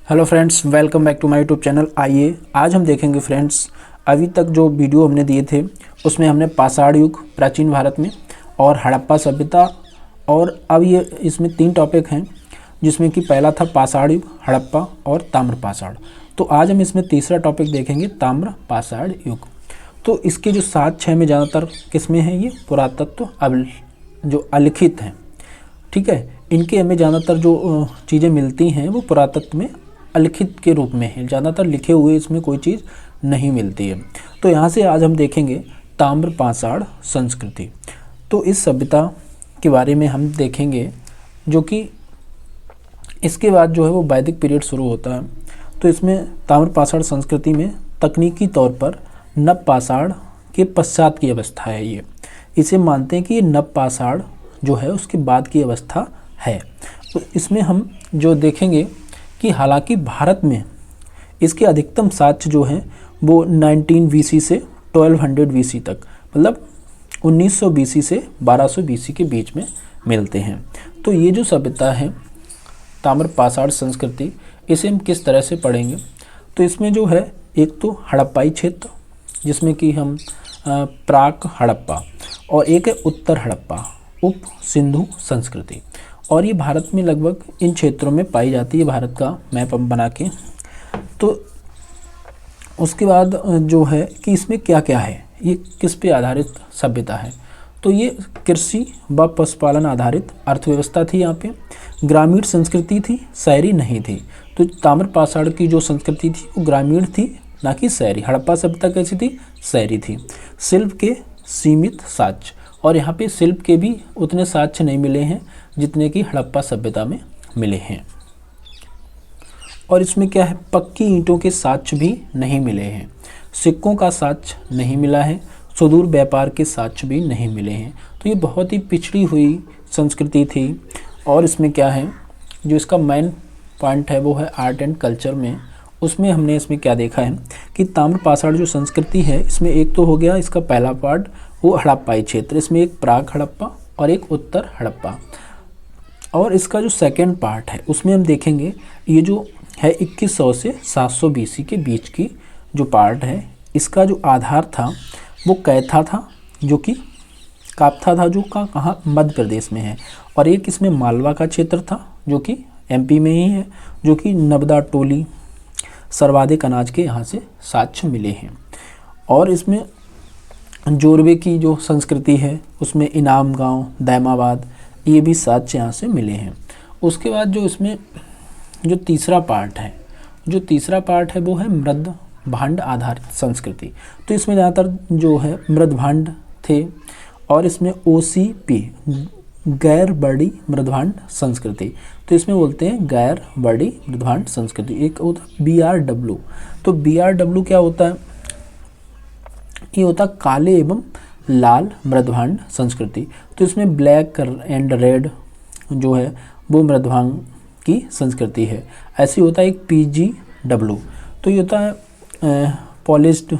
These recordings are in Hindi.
Hello friends, welcome back to my YouTube channel. आइए आज हम देखेंगे फ्रेंड्स, अभी तक जो वीडियो हमने दिए थे उसमें हमने पाषाण युग प्राचीन भारत में और हड़प्पा सभ्यता, और अब ये इसमें 3 टॉपिक हैं जिसमें कि पहला था पाषाण युग, हड़प्पा और ताम्र पाषाण। तो आज हम इसमें तीसरा टॉपिक देखेंगे, ताम्र पाषाण युग। तो इसके जो 7-6 में ज़्यादातर किसमें हैं, ये पुरातत्व जो अलिखित हैं, ठीक है। इनके हमें ज़्यादातर जो चीज़ें मिलती हैं वो पुरातत्व में अलिखित के रूप में है, ज़्यादातर लिखे हुए इसमें कोई चीज़ नहीं मिलती है। तो यहाँ से आज हम देखेंगे ताम्र पाषाण संस्कृति। तो इस सभ्यता के बारे में हम देखेंगे, जो कि इसके बाद जो है वो वैदिक पीरियड शुरू होता है। तो इसमें ताम्र पाषाण संस्कृति में तकनीकी तौर पर नव पाषाण के पश्चात की अवस्था है। ये इसे मानते हैं कि ये नव पाषाण जो है उसके बाद की अवस्था है। तो इसमें हम जो देखेंगे कि हालांकि भारत में इसके अधिकतम साक्ष्य जो हैं वो 19 BC से 1200 BC तक, मतलब 1900 BC से 1200 BC के बीच में मिलते हैं। तो ये जो सभ्यता है ताम्र पाषाण संस्कृति, इसे हम किस तरह से पढ़ेंगे। तो इसमें जो है एक तो हड़प्पाई क्षेत्र, जिसमें कि हम प्राक हड़प्पा, और एक है उत्तर हड़प्पा उप सिंधु संस्कृति, और ये भारत में लगभग इन क्षेत्रों में पाई जाती है। भारत का मैप हम बना के, तो उसके बाद जो है कि इसमें क्या क्या है, ये किस पे आधारित सभ्यता है। तो ये कृषि व पशुपालन आधारित अर्थव्यवस्था थी। यहाँ पे ग्रामीण संस्कृति थी, शहरी नहीं थी। तो ताम्र पाषाण की जो संस्कृति थी वो ग्रामीण थी, ना कि शहरी। हड़प्पा सभ्यता कैसी थी, शहरी थी। शिल्प के सीमित साक्ष्य, और यहाँ पे शिल्प के भी उतने साक्ष्य नहीं मिले हैं जितने कि हड़प्पा सभ्यता में मिले हैं। और इसमें क्या है, पक्की ईंटों के साक्ष्य भी नहीं मिले हैं, सिक्कों का साक्ष्य नहीं मिला है, सुदूर व्यापार के साक्ष्य भी नहीं मिले हैं। तो ये बहुत ही पिछड़ी हुई संस्कृति थी। और इसमें क्या है, जो इसका मेन पॉइंट है वो है आर्ट एंड कल्चर में। उसमें हमने इसमें क्या देखा है कि ताम्र पाषाण जो संस्कृति है, इसमें एक तो हो गया इसका पहला पार्ट वो हड़प्पाई क्षेत्र, इसमें एक प्राक हड़प्पा और एक उत्तर हड़प्पा। और इसका जो सेकेंड पार्ट है उसमें हम देखेंगे ये जो है 2100 से 700 BC के बीच की जो पार्ट है, इसका जो आधार था वो कैथा था, जो कि काप्था था, जो का कहाँ मध्य प्रदेश में है। और एक इसमें मालवा का क्षेत्र था जो कि MP में ही है, जो कि नबदा टोली सर्वाधिक अनाज के यहाँ से साक्ष्य मिले हैं। और इसमें जोरवे की जो संस्कृति है उसमें इनाम गांव, दैमाबाद, ये भी साक्ष्य यहाँ से मिले हैं। उसके बाद जो इसमें जो तीसरा पार्ट है वो है मृद भांड आधारित संस्कृति। तो इसमें ज़्यादातर जो है मृद भांड थे, और इसमें OCP गैर बड़ी मृदभांड संस्कृति। तो इसमें बोलते हैं गैर बड़ी मृदभांड संस्कृति। एक होता है BRW। तो BRW क्या होता है, ये होता काले एवं लाल मृदभांड संस्कृति। तो इसमें ब्लैक एंड रेड जो है वो मृदभांड की संस्कृति है। ऐसे होता है एक PGW। तो ये होता है पॉलिश्ड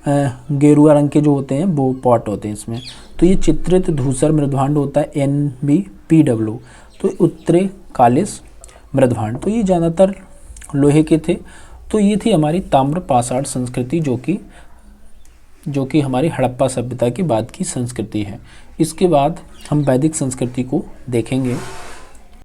गेरुआ रंग के जो होते हैं वो पॉट होते हैं इसमें। तो ये चित्रित धूसर मृदभांड होता है NBPW। तो उत्तरे कालिस मृदभांड, तो ये ज़्यादातर लोहे के थे। तो ये थी हमारी ताम्र पाषाण संस्कृति, जो कि हमारी हड़प्पा सभ्यता के बाद की संस्कृति है। इसके बाद हम वैदिक संस्कृति को देखेंगे।